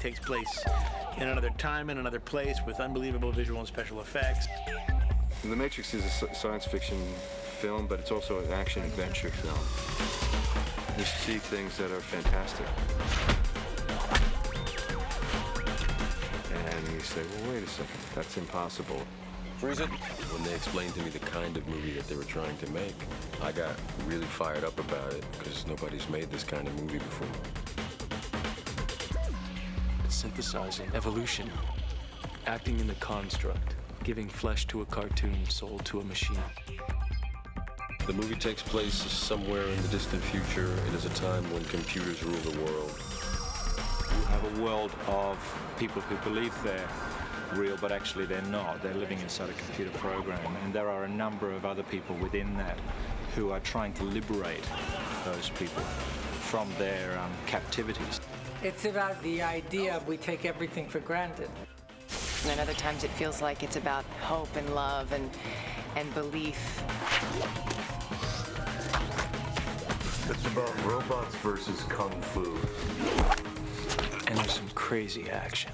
takes place in another time and another place with unbelievable visual and special effects. The Matrix is a science fiction film, but it's also an action-adventure film. You see things that are fantastic. And you say, well, wait a second, that's impossible. Freeze it. When they explained to me the kind of movie that they were trying to make, I got really fired up about it because nobody's made this kind of movie before. Synthesizing evolution, acting in the construct, giving flesh to a cartoon, soul to a machine. The movie takes place somewhere in the distant future. It is a time when computers rule the world. You have a world of people who believe they're real, but actually they're not. They're living inside a computer program, and there are a number of other people within that who are trying to liberate those people from their captivities. It's about the idea we take everything for granted. And other times it feels like it's about hope and love and belief. It's about robots versus kung fu. And there's some crazy action.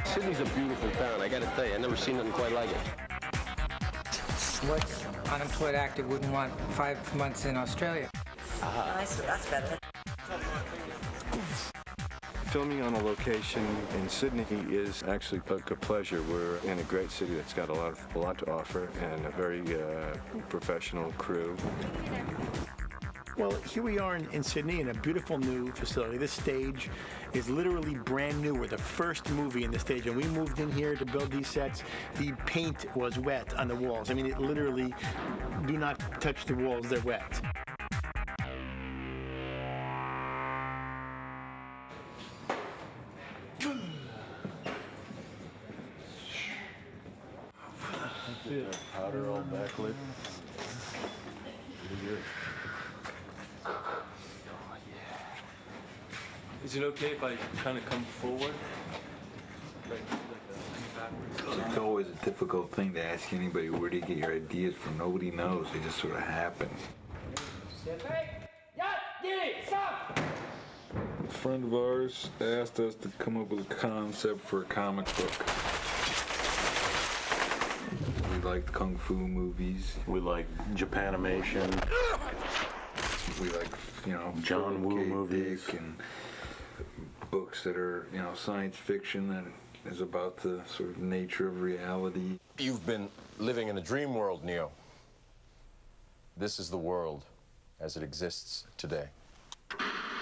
Sydney's a beautiful town. I gotta tell you, I've never seen nothing quite like it. What unemployed actor wouldn't want 5 months in Australia? That's better. Filming on a location in Sydney is actually a pleasure. We're in a great city that's got a lot to offer and a very professional crew. Well, here we are in Sydney in a beautiful new facility. This stage is literally brand new. We're the first movie in the stage, and we moved in here to build these sets. The paint was wet on the walls. I mean, it literally, do not touch the walls, they're wet. Powder all backlit. Is it okay if I kind of come forward? It's always a difficult thing to ask anybody where do you get your ideas from. Nobody knows. They just sort of happen. A friend of ours asked us to come up with a concept for a comic book. We liked kung fu movies. We like Japanimation. We like, John Woo movies and books that are, science fiction that is about the sort of nature of reality. You've been living in a dream world, Neo. This is the world as it exists today.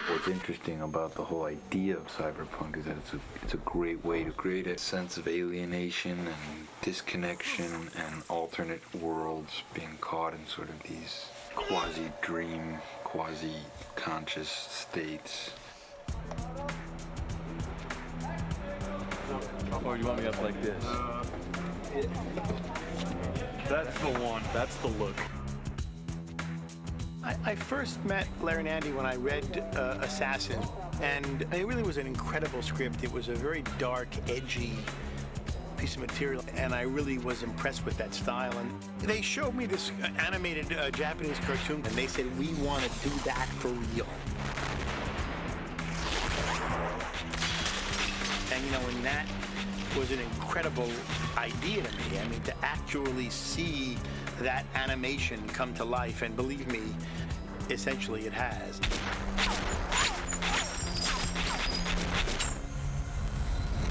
What's interesting about the whole idea of cyberpunk is that it's a great way to create a sense of alienation and disconnection and alternate worlds being caught in sort of these quasi-dream, quasi-conscious states. Or you want me up like this? That's the one. That's the look. I first met Larry and Andy when I read Assassin, and it really was an incredible script. It was a very dark, edgy piece of material, and I really was impressed with that style. And they showed me this animated Japanese cartoon, and they said, we want to do that for real. And that was an incredible idea to me. I mean, to actually see that animation come to life, and believe me, essentially it has.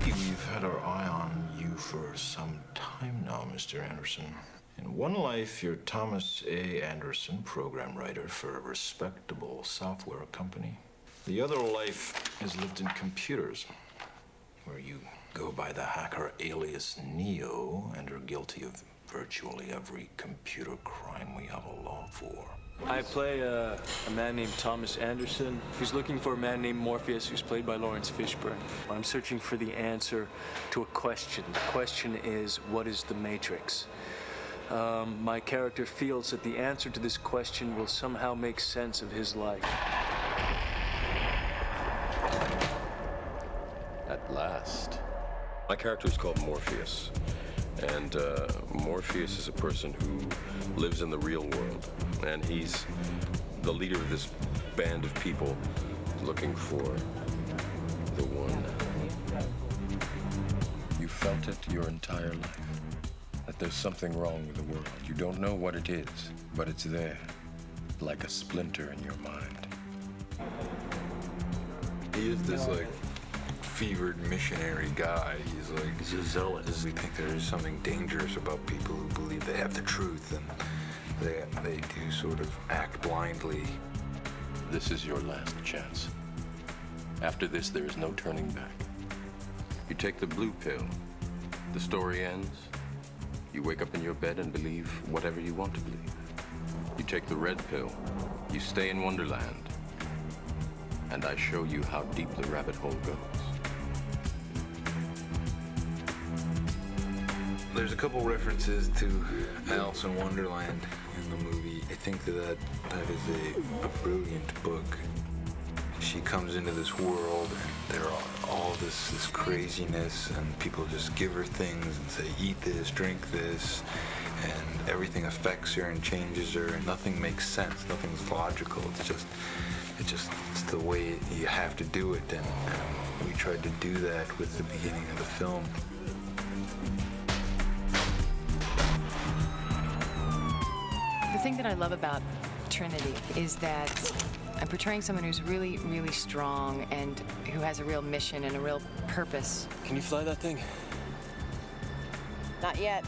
We've had our eye on you for some time now, Mr. Anderson. In one life, you're Thomas A. Anderson, program writer for a respectable software company. The other life is lived in computers, where you go by the hacker alias Neo and are guilty of virtually every computer crime we have a law for. I play a man named Thomas Anderson who's looking for a man named Morpheus who's played by Lawrence Fishburne. I'm searching for the answer to a question. The question is, what is the Matrix? my character feels that the answer to this question will somehow make sense of his life. At last. My character is called Morpheus. And Morpheus is a person who lives in the real world. And he's the leader of this band of people looking for the one. You felt it your entire life. That there's something wrong with the world. You don't know what it is, but it's there, like a splinter in your mind. He is this, like, fevered missionary guy. He's a zealot. We think there is something dangerous about people who believe they have the truth, and they do sort of act blindly. This is your last chance. After this, there is no turning back. You take the blue pill. The story ends. You wake up in your bed and believe whatever you want to believe. You take the red pill. You stay in Wonderland. And I show you how deep the rabbit hole goes. There's a couple references to Alice in Wonderland in the movie. I think that is a brilliant book. She comes into this world, and there are all this craziness, and people just give her things and say, eat this, drink this, and everything affects her and changes her, and nothing makes sense. Nothing's logical. It's the way you have to do it, and we tried to do that with the beginning of the film. The thing that I love about Trinity is that I'm portraying someone who's really, really strong and who has a real mission and a real purpose. Can you fly that thing? Not yet.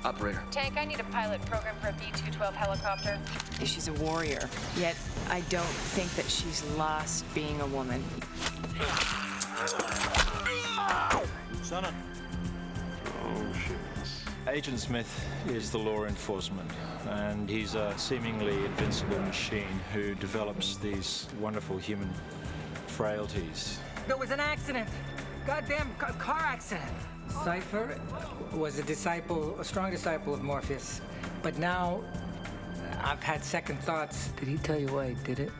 Operator. Tank, I need a pilot program for a B-212 helicopter. She's a warrior, yet I don't think that she's lost being a woman. Son. Oh, shit. Agent Smith is the law enforcement, and he's a seemingly invincible machine who develops these wonderful human frailties. There was an accident. Goddamn car accident. Cypher was a strong disciple of Morpheus, but now I've had second thoughts. Did he tell you why he did it?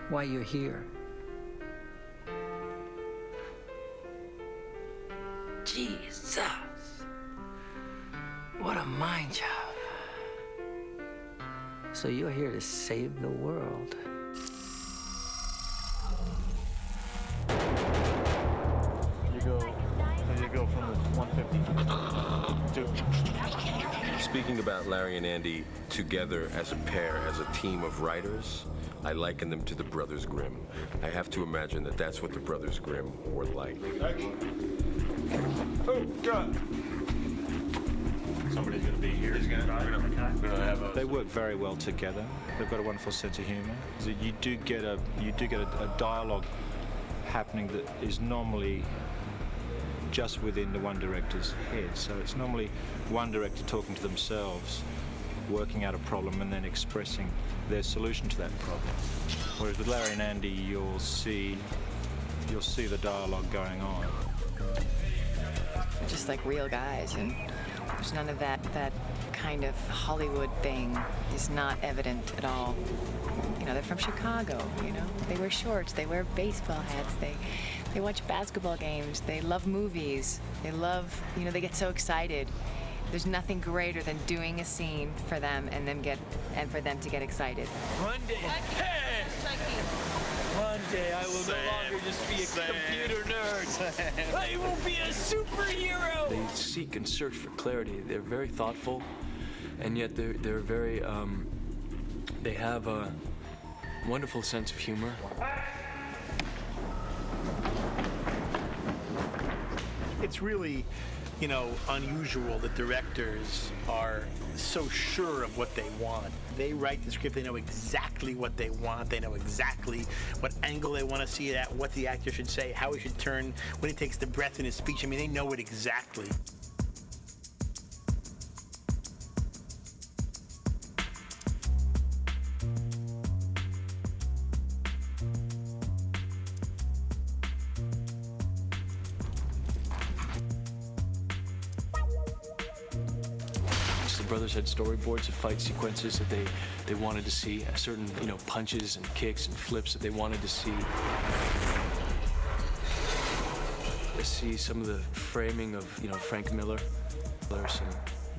Why you're here? Jesus. What a mind job. So you're here to save the world. You go from the 150 to... Speaking about Larry and Andy together as a pair, as a team of writers, I liken them to the Brothers Grimm. I have to imagine that that's what the Brothers Grimm were like. Oh, God. Somebody's going to be here. They work very well together. They've got a wonderful sense of humor. So you do get a dialogue happening that is normally just within the one director's head. So it's normally one director talking to themselves, working out a problem, and then expressing their solution to that problem. Whereas with Larry and Andy, you'll see the dialogue going on. Just like real guys, and there's none of that kind of Hollywood thing is not evident at all. You know, they're from Chicago, you know? They wear shorts, they wear baseball hats, they watch basketball games, they love movies, they love, you know, they get so excited. There's nothing greater than doing a scene for them and for them to get excited. One day, one day I will no longer just be a computer nerd. I will be a superhero. They seek and search for clarity. They're very thoughtful, and yet they're very they have a wonderful sense of humor. It's really, you know, unusual that directors are so sure of what they want. They write the script, they know exactly what they want, they know exactly what angle they want to see it at, what the actor should say, how he should turn, when he takes the breath in his speech. I mean, they know it exactly. brothers had storyboards of fight sequences that they wanted to see, certain, punches and kicks and flips that they wanted to see. I see some of the framing of, Frank Miller. There's some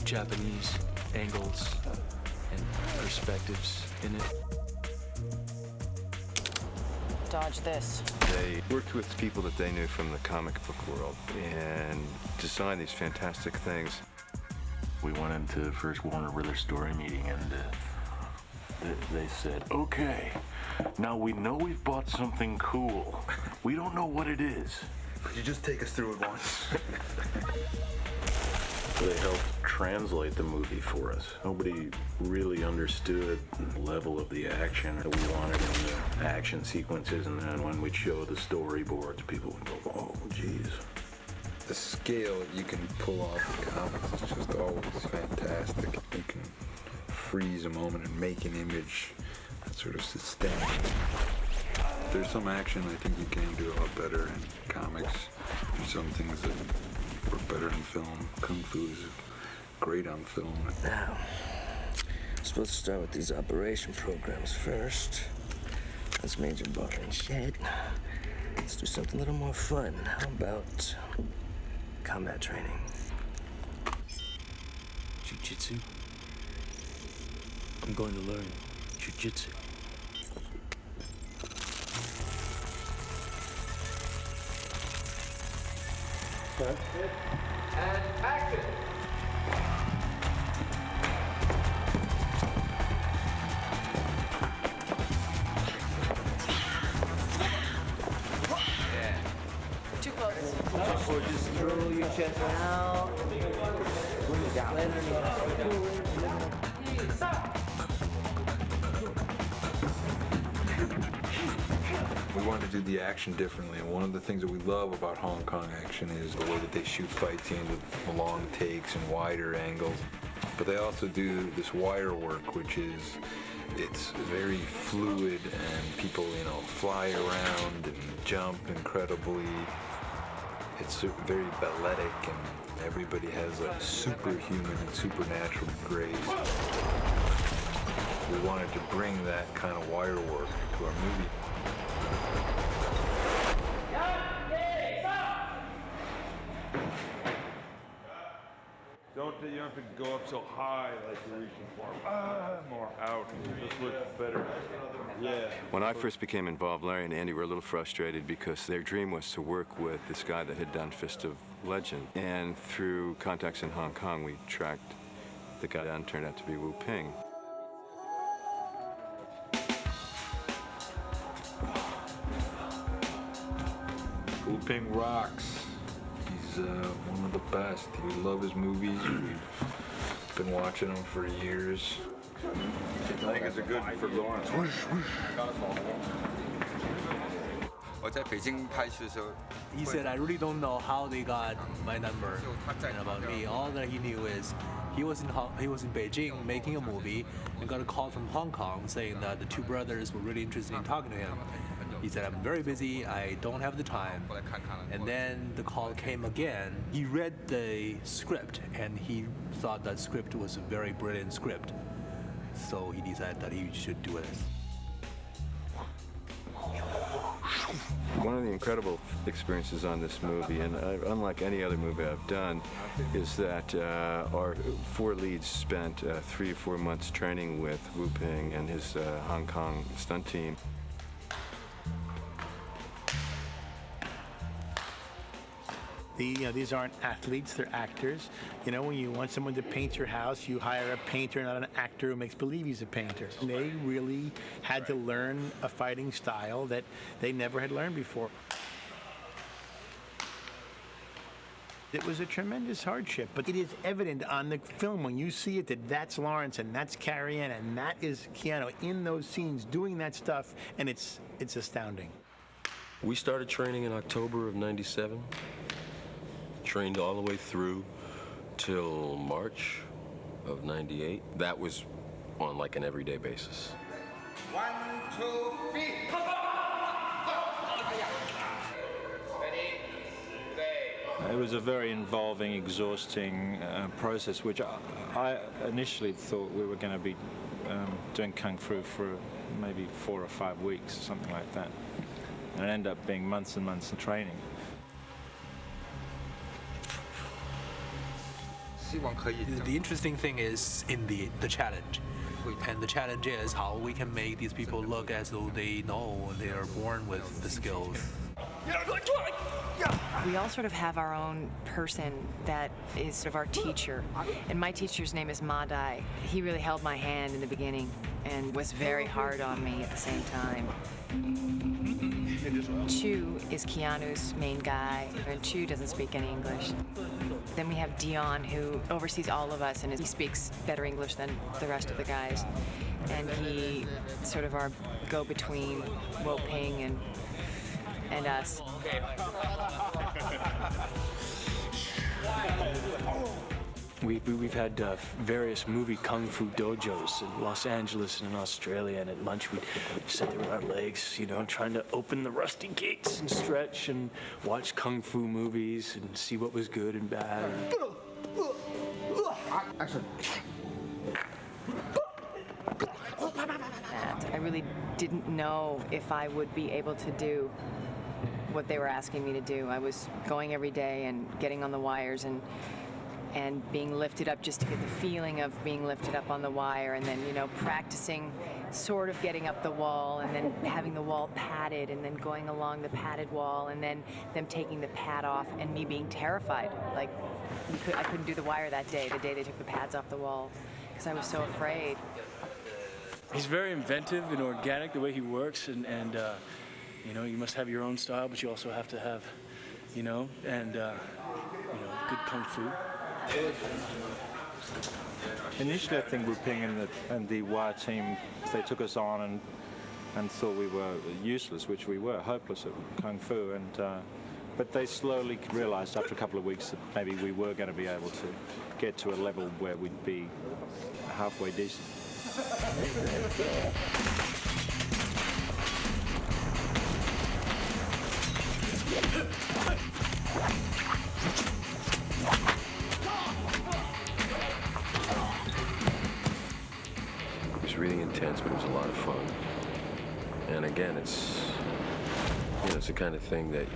Japanese angles and perspectives in it. Dodge this. They worked with people that they knew from the comic book world and designed these fantastic things. We went into the first Warner Brothers story meeting and they said, okay, now we know we've bought something cool. We don't know what it is. Could you just take us through it once? They helped translate the movie for us. Nobody really understood the level of the action that we wanted in the action sequences, and then when we'd show the storyboards, people would go, oh, geez. The scale you can pull off in comics is just always fantastic. You can freeze a moment and make an image that sort of sustains. There's some action I think you can do a lot better in comics. There's some things that work better in film. Kung Fu is great on film. Now, I'm supposed to start with these operation programs first. That's Major Bar and Shed. Let's do something a little more fun. How about combat training? Jiu-jitsu? I'm going to learn jiu-jitsu. And action! Too close. Or just throw your chest out. Bring it down. We wanted to do the action differently, and one of the things that we love about Hong Kong action is the way that they shoot fight scenes with long takes and wider angles. But they also do this wire work, which is, it's very fluid, and people, fly around and jump incredibly. It's very balletic, and everybody has a superhuman and supernatural grace. We wanted to bring that kind of wire work to our movie. You don't have to go up so high like you're reaching for. More out. This looks better. Yeah. When I first became involved, Larry and Andy were a little frustrated because their dream was to work with this guy that had done Fist of Legend. And through contacts in Hong Kong, we tracked the guy down, turned out to be Wu Ping. Wu Ping rocks. He's one of the best. We love his movies. We've been watching them for years. I think it's a good for Lawrence. He said, I really don't know how they got my number and about me. All that he knew is he was in Beijing making a movie and got a call from Hong Kong saying that the two brothers were really interested in talking to him. He said, I'm very busy, I don't have the time. And then the call came again. He read the script and he thought that script was a very brilliant script. So he decided that he should do it. One of the incredible experiences on this movie, and unlike any other movie I've done, is that our four leads spent 3 or 4 months training with Wu Ping and his Hong Kong stunt team. These aren't athletes, they're actors. When you want someone to paint your house, you hire a painter, not an actor who makes believe he's a painter. They really had to learn a fighting style that they never had learned before. It was a tremendous hardship, but it is evident on the film when you see it that that's Lawrence and that's Carrie Ann and that is Keanu in those scenes doing that stuff, and it's astounding. We started training in October of '97. Trained all the way through till March of '98. That was on like an everyday basis. 1, 2, feet. Ready, It was a very involving, exhausting process, which I initially thought we were going to be doing Kung Fu for maybe 4 or 5 weeks, something like that. And it ended up being months and months of training. The interesting thing is in the challenge. And the challenge is how we can make these people look as though they know they are born with the skills. We all sort of have our own person that is sort of our teacher. And my teacher's name is Ma Dai. He really held my hand in the beginning and was very hard on me at the same time. Chu is Keanu's main guy, and Chu doesn't speak any English. Then we have Dion, who oversees all of us, and he speaks better English than the rest of the guys. And he sort of our go-between Wo Ping and us. We've had various movie kung fu dojos in Los Angeles and in Australia, and at lunch we'd sit there with our legs, you know, trying to open the rusty gates and stretch and watch kung fu movies and see what was good and bad. Action. I really didn't know if I would be able to do what they were asking me to do. I was going every day and getting on the wires and being lifted up just to get the feeling of being lifted up on the wire, and then, you know, practicing sort of getting up the wall and then having the wall padded and then going along the padded wall and then them taking the pad off and me being terrified. Like, I couldn't do the wire that day, the day they took the pads off the wall, because I was so afraid. He's very inventive and organic the way he works, and you know, you must have your own style, but you also have to have, you know, and you know, good kung fu. Initially, I think Wu Ping and the wire team, they took us on and thought we were useless, which we were, hopeless at kung fu. But they slowly realized after a couple of weeks that maybe we were going to be able to get to a level where we'd be halfway decent. It was really intense, but it was a lot of fun. And again, it's, you know, it's the kind of thing that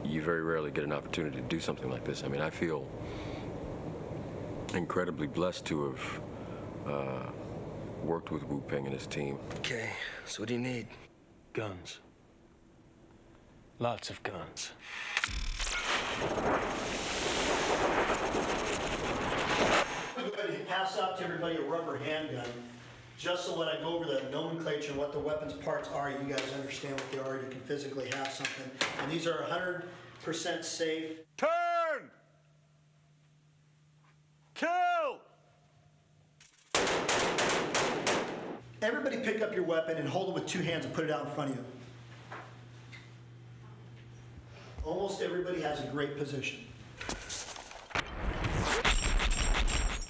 you very rarely get an opportunity to do something like this. I mean, I feel incredibly blessed to have worked with Wu Ping and his team. Okay, so what do you need? Guns. Lots of guns. Pass out to everybody a rubber handgun, just so when I go over the nomenclature and what the weapons parts are, you guys understand what they are. You can physically have something. And these are 100% safe. Turn! Kill! Everybody pick up your weapon and hold it with 2 hands and put it out in front of you. Almost everybody has a great position.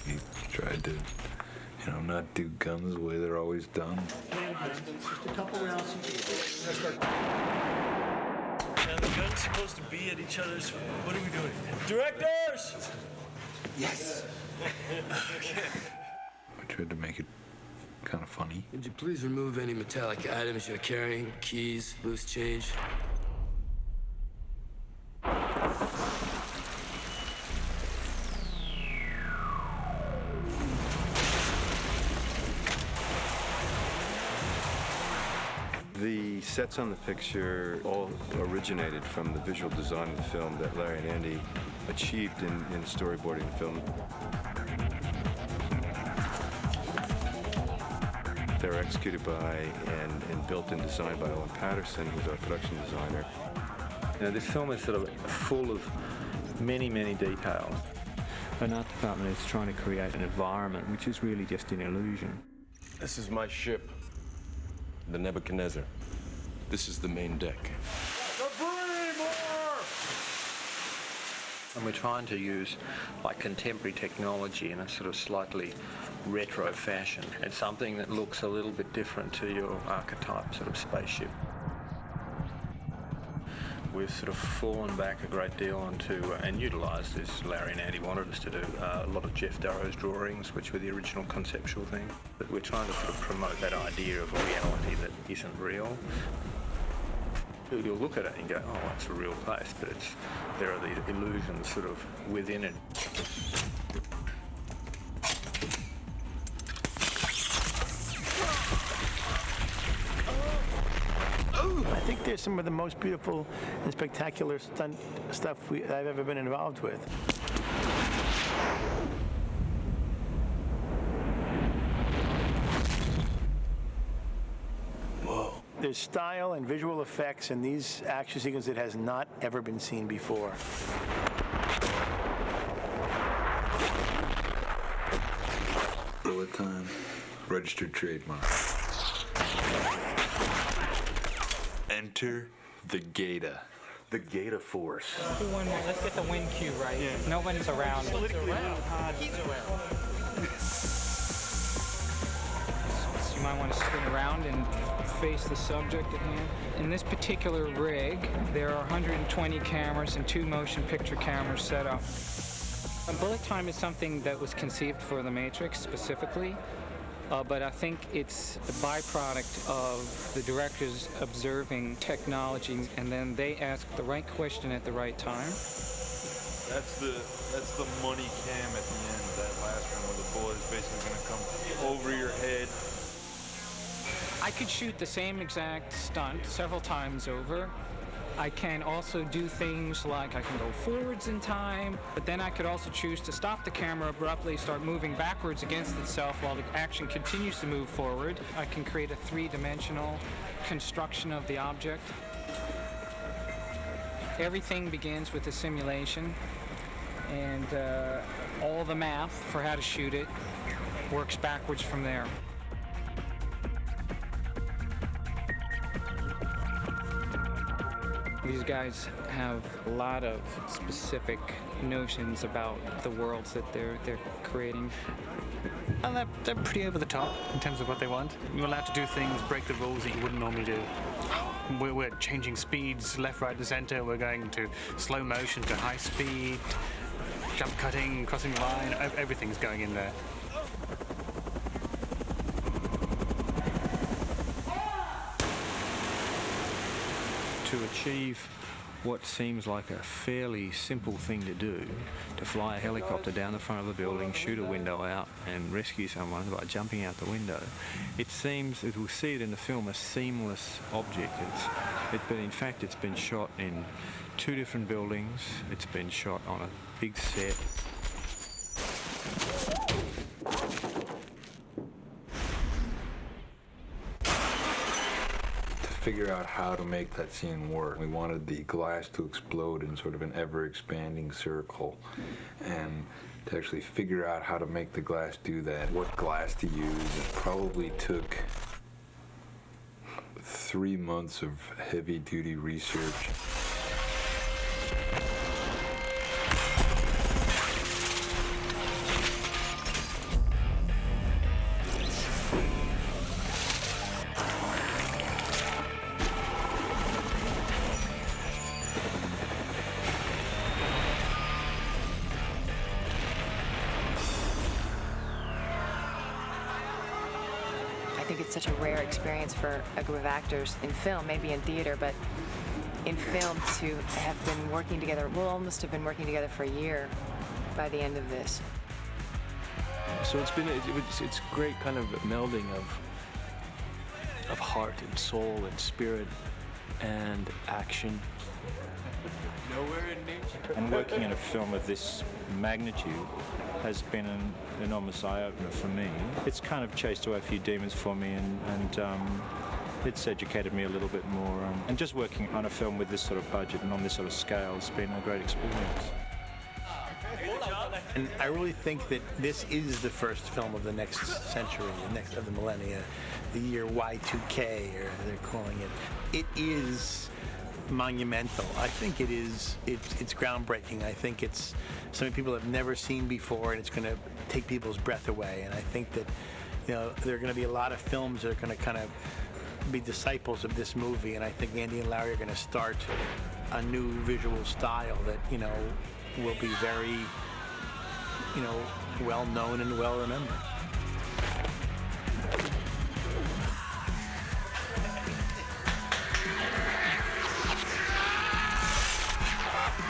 He tried to, you know, not do guns the way they're always done. Just a couple rounds. Now the gun's supposed to be at each other's. What are we doing? Directors! Yes. Okay. I tried to make it kind of funny. Would you please remove any metallic items you're carrying? Keys, loose change. The sets on the picture all originated from the visual design of the film that Larry and Andy achieved in storyboarding the film. They were executed by and built and designed by Owen Patterson, who's our production designer. You know, this film is sort of full of many, many details. An art department is trying to create an environment which is really just an illusion. This is my ship, the Nebuchadnezzar. This is the main deck. And we're trying to use like contemporary technology in a sort of slightly retro fashion. It's something that looks a little bit different to your archetype sort of spaceship. we've sort of fallen back a great deal onto, and utilised, as Larry and Andy wanted us to do, a lot of Jeff Darrow's drawings, which were the original conceptual thing. But we're trying to sort of promote that idea of a reality that isn't real. You'll look at it and go, oh, it's a real place, but there are these illusions sort of within it. I think there's some of the most beautiful and spectacular stunt stuff I've ever been involved with. Whoa. There's style and visual effects in these action sequences that has not ever been seen before. Bullet time, registered trademark. Enter the Gata. The Gata Force. Do one more. Let's get the wind cue right. Yeah. Nobody's around. He's around. So you might want to spin around and face the subject at hand. In this particular rig, there are 120 cameras and 2 motion picture cameras set up. Bullet time is something that was conceived for The Matrix specifically. But I think it's a byproduct of the directors observing technology, and then they ask the right question at the right time. That's the money cam at the end, that last one where the bullet is basically going to come over your head. I could shoot the same exact stunt several times over. I can also do things like I can go forwards in time, but then I could also choose to stop the camera abruptly, start moving backwards against itself while the action continues to move forward. I can create a 3-dimensional construction of the object. Everything begins with a simulation, and all the math for how to shoot it works backwards from there. These guys have a lot of specific notions about the worlds that they're creating. And they're pretty over the top in terms of what they want. You're allowed to do things, break the rules that you wouldn't normally do. We're changing speeds left, right, and center. We're going to slow motion to high speed, jump cutting, crossing the line. Everything's going in there. To achieve what seems like a fairly simple thing to do, to fly a helicopter down the front of a building, shoot a window out and rescue someone by jumping out the window, it seems, as we'll see it in the film, a seamless object. But in fact it's been shot in 2 different buildings, it's been shot on a big set. Figure out how to make that scene work. We wanted the glass to explode in sort of an ever-expanding circle, and to actually figure out how to make the glass do that, what glass to use. It probably took 3 months of heavy-duty research. I think it's such a rare experience for a group of actors in film, maybe in theater, but in film to have been working together. We'll almost have been working together for a year by the end of this. So it's great kind of melding of heart and soul and spirit and action. Nowhere in nature. And working in a film of this magnitude has been an enormous eye-opener for me. It's kind of chased away a few demons for me, and it's educated me a little bit more. And just working on a film with this sort of budget and on this sort of scale has been a great experience. And I really think that this is the first film of the next century, of the millennia, the year Y2K, or they're calling it. It is monumental. I think it is. It's groundbreaking. I think it's something people have never seen before, and it's going to take people's breath away. And I think that, there are going to be a lot of films that are going to kind of be disciples of this movie. And I think Andy and Larry are going to start a new visual style that, will be very, well known and well remembered.